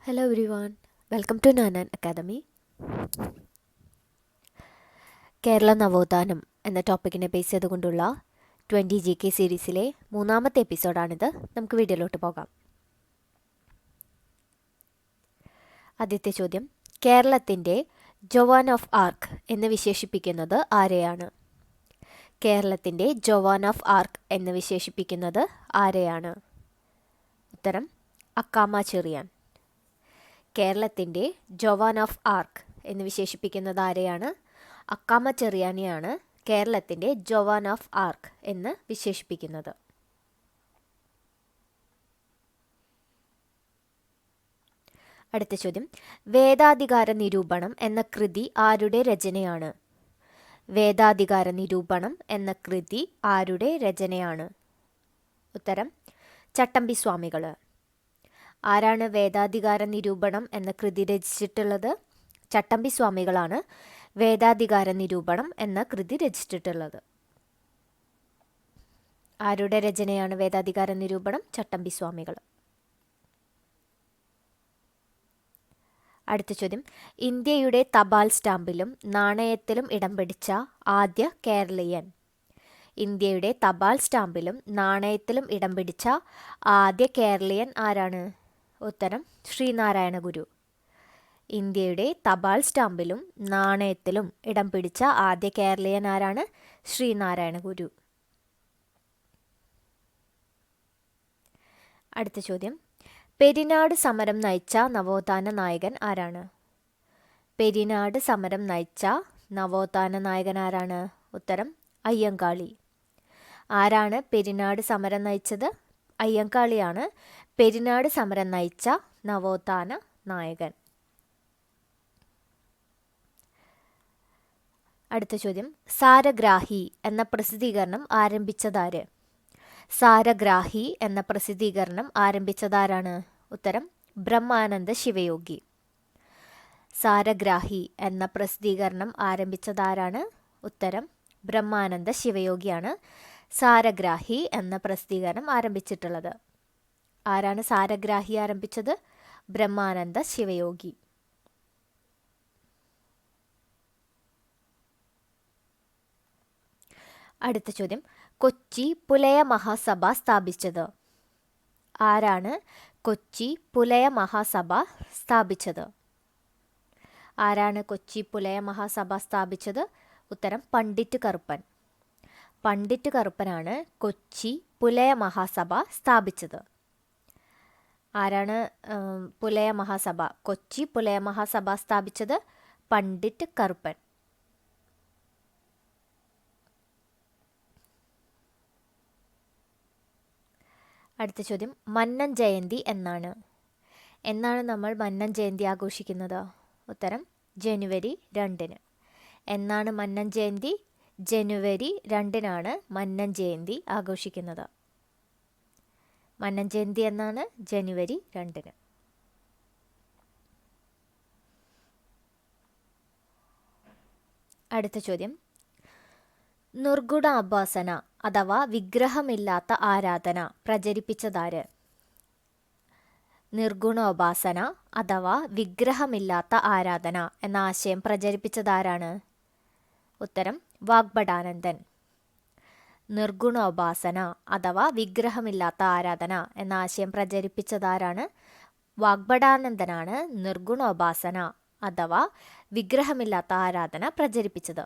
Hello everyone, welcome to Nanan Academy. Kerala നവോത്ഥാനം എന്ന ടോപ്പിക്കിനെ base ചെയ്തുകൊണ്ടുള്ള 20 GK സീരീസിലെ മൂന്നാമത്തെ എപ്പിസോഡാണിത്. നമുക്ക് വീഡിയോയിലോട്ട് പോകാം. ആദ്യത്തെ ചോദ്യം, കേരളത്തിൻ്റെ ജോവാൻ ഓഫ് ആർക്ക് എന്ന് വിശേഷിപ്പിക്കുന്നത് ആരെയാണ്? കേരളത്തിൻ്റെ ജോവാൻ ഓഫ് ആർക്ക് എന്ന് വിശേഷിപ്പിക്കുന്നത് ആരെയാണ്? ഉത്തരം അക്കാമ ചെറിയാൻ. കേരളത്തിൻ്റെ ജോവാൻ ഓഫ് ആർക്ക് എന്ന് വിശേഷിപ്പിക്കുന്നത് ആരെയാണ്? അക്കാമ ചെറിയാനെയാണ് കേരളത്തിൻ്റെ ജോവാൻ ഓഫ് ആർക്ക് എന്ന് വിശേഷിപ്പിക്കുന്നത്. അടുത്ത ചോദ്യം, വേദാധികാര നിരൂപണം എന്ന കൃതി ആരുടെ രചനയാണ്? വേദാധികാര നിരൂപണം എന്ന കൃതി ആരുടെ രചനയാണ്? ഉത്തരം ചട്ടമ്പി സ്വാമികൾ. ആരാണ് വേദാധികാര നിരൂപണം എന്ന കൃതി രചിച്ചിട്ടുള്ളത്? ചട്ടമ്പി സ്വാമികളാണ് വേദാധികാര നിരൂപണം എന്ന കൃതി രചിച്ചിട്ടുള്ളത്. ആരുടെ രചനയാണ് വേദാധികാര നിരൂപണം? ചട്ടമ്പി സ്വാമികൾ. അടുത്ത ചോദ്യം, ഇന്ത്യയുടെ തപാൽ സ്റ്റാമ്പിലും നാണയത്തിലും ഇടം പിടിച്ച ആദ്യ കേരളീയൻ. ഇന്ത്യയുടെ തപാൽ സ്റ്റാമ്പിലും നാണയത്തിലും ഇടം പിടിച്ച ആദ്യ കേരളീയൻ ആരാണ്? ഉത്തരം ശ്രീനാരായണ ഗുരു. ഇന്ത്യയുടെ തപാൽ സ്റ്റാമ്പിലും നാണയത്തിലും ഇടം പിടിച്ച ആദ്യ കേരളീയൻ ആരാണ്? ശ്രീനാരായണ ഗുരു. അടുത്ത ചോദ്യം, പെരിനാട് സമരം നയിച്ച നവോത്ഥാന നായകൻ ആരാണ്? പെരിനാട് സമരം നയിച്ച നവോത്ഥാന നായകൻ ആരാണ്? ഉത്തരം അയ്യങ്കാളി. ആരാണ് പെരിനാട് സമരം നയിച്ചത്? അയ്യങ്കാളിയാണ് പെരിനാട് സമരം നയിച്ച നവോത്ഥാന നായകൻ. അടുത്ത ചോദ്യം, സാരഗ്രാഹി എന്ന പ്രസിദ്ധീകരണം ആരംഭിച്ചതാര്? സാരഗ്രാഹി എന്ന പ്രസിദ്ധീകരണം ആരംഭിച്ചതാരാണ്? ഉത്തരം ബ്രഹ്മാനന്ദ ശിവയോഗി. സാരഗ്രാഹി എന്ന പ്രസിദ്ധീകരണം ആരംഭിച്ചതാരാണ്? ഉത്തരം ബ്രഹ്മാനന്ദ ശിവയോഗിയാണ് സാരഗ്രാഹി എന്ന പ്രസിദ്ധീകരണം ആരംഭിച്ചിട്ടുള്ളത്. ആരാണ് സാരഗ്രാഹി ആരംഭിച്ചത്? ബ്രഹ്മാനന്ദ ശിവയോഗി. അടുത്ത ചോദ്യം, കൊച്ചി പുലയ മഹാസഭ സ്ഥാപിച്ചത് ആരാണ്? കൊച്ചി പുലയ മഹാസഭ സ്ഥാപിച്ചത് ആരാണ്? കൊച്ചി പുലയ മഹാസഭ സ്ഥാപിച്ചത്? ഉത്തരം പണ്ഡിറ്റ് കറുപ്പൻ. പണ്ഡിറ്റ് കറുപ്പനാണ് കൊച്ചി പുലയ മഹാസഭ സ്ഥാപിച്ചത്. ആരാണ് പുലയ മഹാസഭ, കൊച്ചി പുലയ മഹാസഭ സ്ഥാപിച്ചത്? പണ്ഡിറ്റ് കറുപ്പൻ. അടുത്ത ചോദ്യം, മന്നൻ ജയന്തി എന്നാണ് നമ്മൾ മന്നൻ ജയന്തി ആഘോഷിക്കുന്നത്? ഉത്തരം ജനുവരി 2-ന്. എന്നാണ് മന്നൻ ജയന്തി? ജനുവരി 2-നാണ് മന്നൻ ജയന്തി ആഘോഷിക്കുന്നത്. മന്നൻ ജയന്തി എന്നാണ്? ജനുവരി 2-ന്. അടുത്ത ചോദ്യം, നിർഗുണോപാസന അഥവാ വിഗ്രഹമില്ലാത്ത ആരാധന പ്രചരിപ്പിച്ചതാര്? നിർഗുണോപാസന അഥവാ വിഗ്രഹമില്ലാത്ത ആരാധന എന്ന ആശയം പ്രചരിപ്പിച്ചതാരാണ്? ഉത്തരം വാഗ്ഭടാനന്ദൻ. നിർഗുണോപാസന അഥവാ വിഗ്രഹമില്ലാത്ത ആരാധന എന്ന ആശയം പ്രചരിപ്പിച്ചതാരാണ്? വാഗ്ഭടാനന്ദനാണ് നിർഗുണോപാസന അഥവാ വിഗ്രഹമില്ലാത്ത ആരാധന പ്രചരിപ്പിച്ചത്.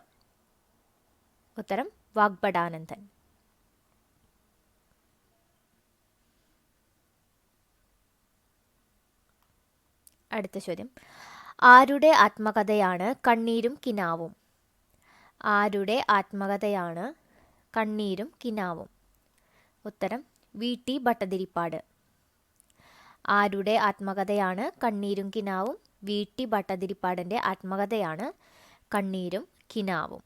ഉത്തരം വാഗ്ഭടാനന്ദൻ. അടുത്ത ചോദ്യം, ആരുടെ ആത്മകഥയാണ് കണ്ണീരും കിനാവും? ആരുടെ ആത്മകഥയാണ് കണ്ണീരും കിനാവും? ഉത്തരം വി.ടി. ഭട്ടതിരിപ്പാട്. ആരുടെ ആത്മകഥയാണ് കണ്ണീരും കിനാവും? വി.ടി. ഭട്ടതിരിപ്പാടിൻ്റെ ആത്മകഥയാണ് കണ്ണീരും കിനാവും.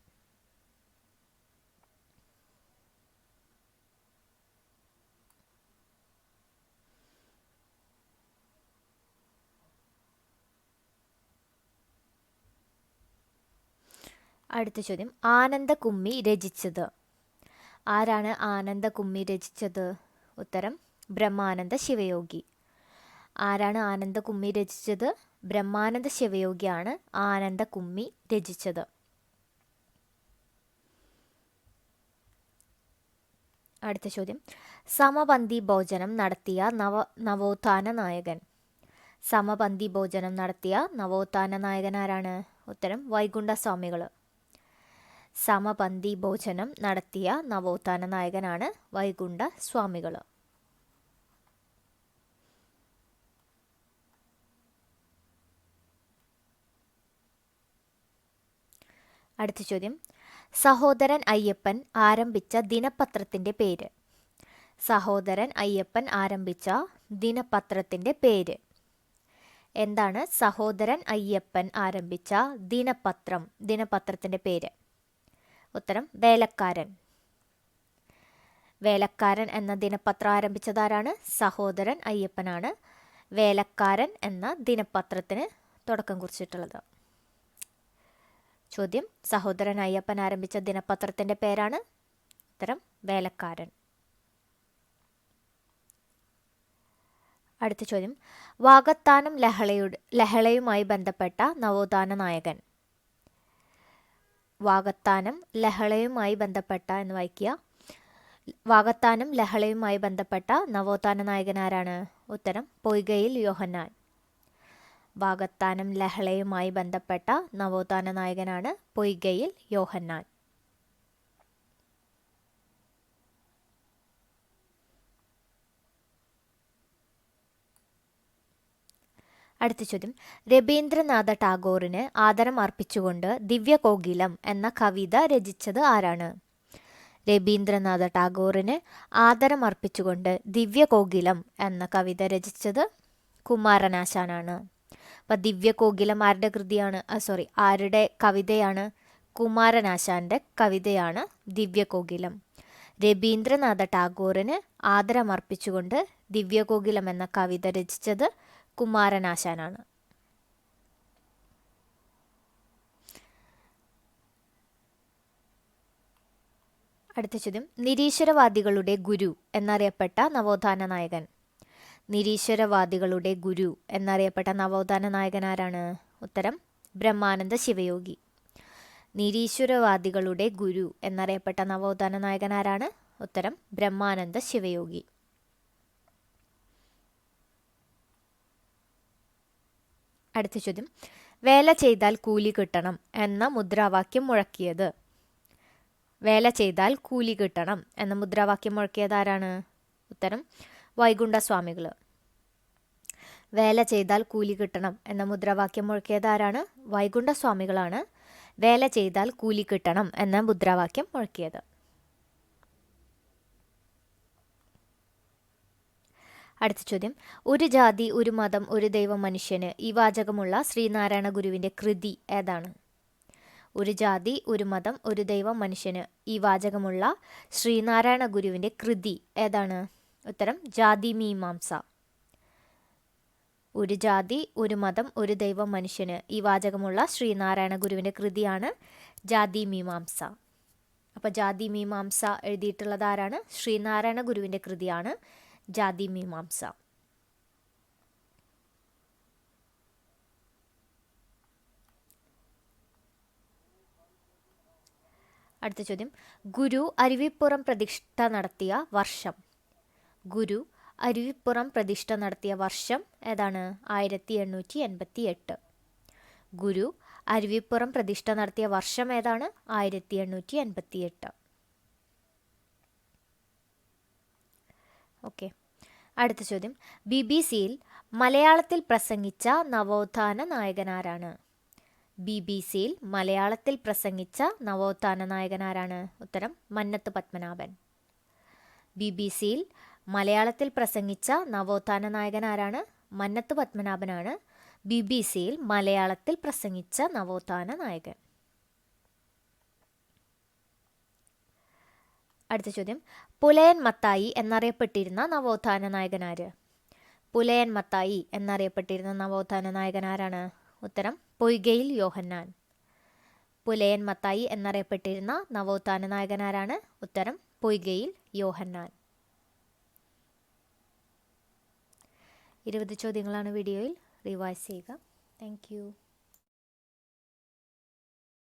അടുത്ത ചോദ്യം, ആനന്ദകുമ്മി രചിച്ചത് ആരാണ്? ആനന്ദകുമ്മി രചിച്ചത്? ഉത്തരം ബ്രഹ്മാനന്ദ ശിവയോഗി. ആരാണ് ആനന്ദകുമ്മി രചിച്ചത്? ബ്രഹ്മാനന്ദ ശിവയോഗിയാണ് ആനന്ദകുമ്മി രചിച്ചത്. അടുത്ത ചോദ്യം, സമപന്തി ഭോജനം നടത്തിയ നവോത്ഥാന നായകൻ. സമപന്തി ഭോജനം നടത്തിയ നവോത്ഥാന നായകൻ ആരാണ്? ഉത്തരം വൈകുണ്ഠസ്വാമികൾ. സമപന്തി ഭോജനം നടത്തിയ നവോത്ഥാന നായകനാണ് വൈകുണ്ഠസ്വാമികൾ. അടുത്ത ചോദ്യം, സഹോദരൻ അയ്യപ്പൻ ആരംഭിച്ച ദിനപത്രത്തിൻ്റെ പേര്. സഹോദരൻ അയ്യപ്പൻ ആരംഭിച്ച ദിനപത്രത്തിൻ്റെ പേര് എന്താണ്? സഹോദരൻ അയ്യപ്പൻ ആരംഭിച്ച ദിനപത്രത്തിൻ്റെ പേര്. ഉത്തരം വേലക്കാരൻ. വേലക്കാരൻ എന്ന ദിനപത്രം ആരംഭിച്ചതാരാണ്? സഹോദരൻ അയ്യപ്പനാണ് വേലക്കാരൻ എന്ന ദിനപത്രത്തിന് തുടക്കം കുറിച്ചിട്ടുള്ളത്. ചോദ്യം, സഹോദരൻ അയ്യപ്പൻ ആരംഭിച്ച ദിനപത്രത്തിൻ്റെ പേരാണ്? ഉത്തരം വേലക്കാരൻ. അടുത്ത ചോദ്യം, വാകത്താനം ലഹളയുമായി ബന്ധപ്പെട്ട നവോത്ഥാന നായകൻ. വാകത്താനം ലഹളയുമായി ബന്ധപ്പെട്ട എന്ന് വായിക്കുക. വാകത്താനം ലഹളയുമായി ബന്ധപ്പെട്ട നവോത്ഥാന നായകൻ ആരാണ്? ഉത്തരം പൊയ്കയിൽ യോഹന്നാൻ. വാകത്താനം ലഹളയുമായി ബന്ധപ്പെട്ട നവോത്ഥാന നായകനാണ് പൊയ്കയിൽ യോഹന്നാൻ. അടുത്ത ചോദ്യം, രബീന്ദ്രനാഥ ടാഗോറിന് ആദരം അർപ്പിച്ചുകൊണ്ട് ദിവ്യകോകിലം എന്ന കവിത രചിച്ചത് ആരാണ്? രബീന്ദ്രനാഥ ടാഗോറിന് ആദരം അർപ്പിച്ചുകൊണ്ട് ദിവ്യകോകിലം എന്ന കവിത രചിച്ചത് കുമാരനാശാനാണ്. അപ്പം ദിവ്യകോകിലം ആരുടെ കൃതിയാണ്? ആരുടെ കവിതയാണ്? കുമാരനാശാൻ്റെ കവിതയാണ് ദിവ്യകോകിലം. രബീന്ദ്രനാഥ ടാഗോറിന് ആദരമർപ്പിച്ചുകൊണ്ട് ദിവ്യകോകിലം എന്ന കവിത രചിച്ചത് കുമാരനാശാനാണ്. അടുത്ത ചോദ്യം, നിരീശ്വരവാദികളുടെ ഗുരു എന്നറിയപ്പെട്ട നവോത്ഥാന നായകൻ. നിരീശ്വരവാദികളുടെ ഗുരു എന്നറിയപ്പെട്ട നവോത്ഥാന നായകൻ ആരാണ്? ഉത്തരം ബ്രഹ്മാനന്ദ ശിവയോഗി. നിരീശ്വരവാദികളുടെ ഗുരു എന്നറിയപ്പെട്ട നവോത്ഥാന നായകൻ ആരാണ്? ഉത്തരം ബ്രഹ്മാനന്ദ ശിവയോഗി. അടുത്ത ചോദ്യം, വേല ചെയ്താൽ കൂലി കിട്ടണം എന്ന മുദ്രാവാക്യം മുഴക്കിയത്. വേല ചെയ്താൽ കൂലി കിട്ടണം എന്ന മുദ്രാവാക്യം മുഴക്കിയത് ആരാണ്? ഉത്തരം വൈകുണ്ഠസ്വാമികൾ. വേല ചെയ്താൽ കൂലി കിട്ടണം എന്ന മുദ്രാവാക്യം മുഴക്കിയത് ആരാണ്? വൈകുണ്ഠസ്വാമികളാണ് വേല ചെയ്താൽ കൂലി കിട്ടണം എന്ന മുദ്രാവാക്യം മുഴക്കിയത്. അടുത്ത ചോദ്യം, ഒരു ജാതി ഒരു മതം ഒരു ദൈവം മനുഷ്യന് ഈ വാചകമുള്ള ശ്രീനാരായണ ഗുരുവിൻ്റെ കൃതി ഏതാണ്? ഒരു ജാതി ഒരു മതം ഒരു ദൈവം മനുഷ്യന് ഈ വാചകമുള്ള ശ്രീനാരായണ ഗുരുവിൻ്റെ കൃതി ഏതാണ്? ഉത്തരം ജാതി മീമാംസ. ഒരു ജാതി ഒരു മതം ഒരു ദൈവം മനുഷ്യന് ഈ വാചകമുള്ള ശ്രീനാരായണ ഗുരുവിൻ്റെ കൃതിയാണ് ജാതി മീമാംസ. അപ്പോൾ ജാതി മീമാംസ എഴുതിയിട്ടുള്ളത് ആരാണ്? ശ്രീനാരായണ ഗുരുവിൻ്റെ കൃതിയാണ് ജാതി മീമാംസ. അടുത്ത ചോദ്യം, ഗുരു അരുവിപ്പുറം പ്രതിഷ്ഠ നടത്തിയ വർഷം. ഗുരു അരുവിപ്പുറം പ്രതിഷ്ഠ നടത്തിയ വർഷം ഏതാണ്? 1888. ഗുരു അരുവിപ്പുറം പ്രതിഷ്ഠ നടത്തിയ വർഷം ഏതാണ്? 1888. ഓക്കെ. അടുത്ത ചോദ്യം, BBC-യിൽ മലയാളത്തിൽ പ്രസംഗിച്ച നവോത്ഥാന നായകനാരാണ്? BBC-യിൽ മലയാളത്തിൽ പ്രസംഗിച്ച നവോത്ഥാന നായകനാരാണ്? ഉത്തരം മന്നത്ത് പത്മനാഭൻ. BBC-യിൽ മലയാളത്തിൽ പ്രസംഗിച്ച നവോത്ഥാന നായകനാരാണ്? മന്നത്ത് പത്മനാഭനാണ് BBC-യിൽ മലയാളത്തിൽ പ്രസംഗിച്ച നവോത്ഥാന നായകൻ. അടുത്ത ചോദ്യം, പുലയൻ മത്തായി എന്നറിയപ്പെട്ടിരുന്ന നവോത്ഥാന നായകനാര്? പുലയൻ മത്തായി എന്നറിയപ്പെട്ടിരുന്ന നവോത്ഥാന നായകനാരാണ്? ഉത്തരം പൊയ്കയിൽ യോഹന്നാൻ. പുലയൻ മത്തായി എന്നറിയപ്പെട്ടിരുന്ന നവോത്ഥാന നായകനാരാണ്? ഉത്തരം പൊയ്കയിൽ യോഹന്നാൻ. 20 ചോദ്യങ്ങളാണ് വീഡിയോയിൽ. റിവൈസ് ചെയ്യുക. താങ്ക്